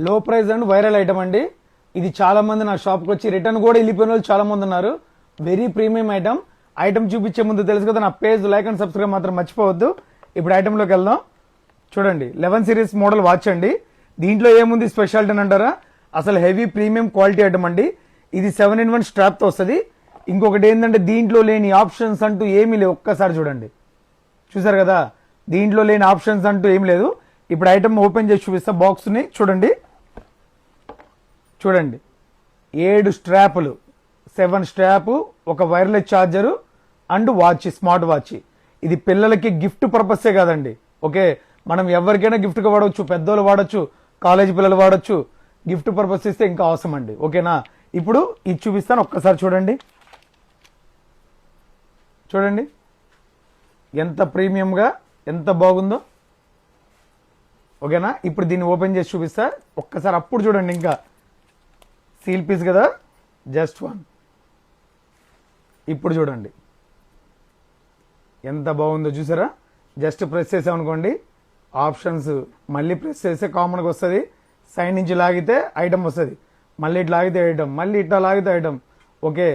లో price and viral item అండి. ఇది చాలా మంది నా షాప్కి వచ్చి రిటర్న్ కూడా వెళ్ళిపోయిన వాళ్ళు చాలా మంది ఉన్నారు. Very premium item. ఐటమ్ చూపించే ముందు తెలుసు కదా, నా పేజ్ లైక్ అండ్ సబ్స్క్రైబ్ మాత్రం మర్చిపోవద్దు. ఇప్పుడు ఐటమ్లోకి వెళ్దాం. చూడండి, 11 సిరీస్ మోడల్ వాచ్ అండి. దీంట్లో ఏముంది స్పెషాలిటీ అని అంటారా, అసలు హెవీ ప్రీమియం క్వాలిటీ ఐటమ్ అండి. ఇది 7-in-1 స్ట్రాప్ తో వస్తుంది. ఇంకొకటి ఏంటంటే దీంట్లో లేని ఆప్షన్స్ అంటూ ఏమీ లేవు. ఒక్కసారి చూడండి, చూసారు కదా, దీంట్లో లేని ఆప్షన్స్ అంటూ ఏం లేదు. ఇప్పుడు ఐటమ్ ఓపెన్ చేసి చూపిస్తా. బాక్స్ ని చూడండి, చూడండి 7 స్ట్రాపులు, 7 స్ట్రాప్, ఒక wireless charger and watch, smart watch. ఇది పిల్లలకి గిఫ్ట్ పర్పసే కాదండి. ఓకే, మనం ఎవరికైనా గిఫ్ట్ గా వాడవచ్చు, పెద్దోళ్ళు వాడచ్చు, కాలేజీ పిల్లలు వాడచ్చు. గిఫ్ట్ పర్పస్ ఇస్తే ఇంకా అవసరం అండి. ఓకేనా, ఇప్పుడు ఇది చూపిస్తాను, ఒక్కసారి చూడండి. చూడండి ఎంత ప్రీమియంగా, ఎంత బాగుందో. ఓకేనా, ఇప్పుడు దీన్ని ఓపెన్ చేసి చూపిస్తా ఒక్కసారి. అప్పుడు చూడండి, ఇంకా సీల్ పీస్ కదా, జస్ట్ 1. ఇప్పుడు చూడండి ఎంత బాగుందో, చూసారా. జస్ట్ ప్రెస్ చేసామనుకోండి, ఆప్షన్స్ మళ్ళీ ప్రెస్ చేస్తే కామన్గా వస్తుంది. సైడ్ నుంచి లాగితే ఐటమ్ వస్తుంది, మళ్ళీ ఇట్లా లాగితే ఐటమ్, మళ్ళీ ఇట్లా లాగితే ఐటమ్. ఓకే,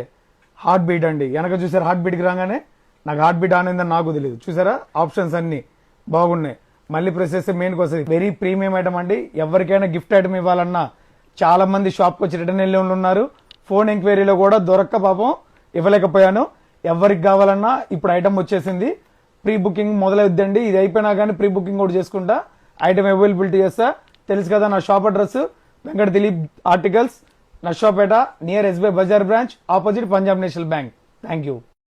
హార్ట్ బీట్ అండి. వెనక చూసారా, హార్ట్ బీట్కి రాగానే నాకు హార్ట్ బీట్ ఆన్ అయిందని నాకు తెలియదు. చూసారా, ఆప్షన్స్ అన్ని బాగున్నాయి. మళ్ళీ ప్రెస్ చేస్తే మెయిన్కి వస్తుంది. వెరీ ప్రీమియం ఐటమ్ అండి. ఎవరికైనా గిఫ్ట్ ఐటమ్ ఇవ్వాలన్నా చాలా మంది షాప్కి వచ్చి రిటర్న్ వెళ్ళి ఉన్నారు. ఫోన్ ఎంక్వైరీలో కూడా దొరక్క పాపం ఇవ్వలేకపోయాను. ఎవరికి కావాలన్నా ఇప్పుడు ఐటమ్ వచ్చేసింది. ప్రీ బుకింగ్ మొదలవుద్దండి. ఇది అయిపోయినా కానీ ప్రీ బుకింగ్ కూడా చేసుకుంటా, ఐటమ్ అవైలబిలిటీ చేస్తా. తెలుసు కదా, నా shop address Venkata Dileep articles, Narsapeta, near SBI bazaar branch, opposite Punjab national bank. Thank you.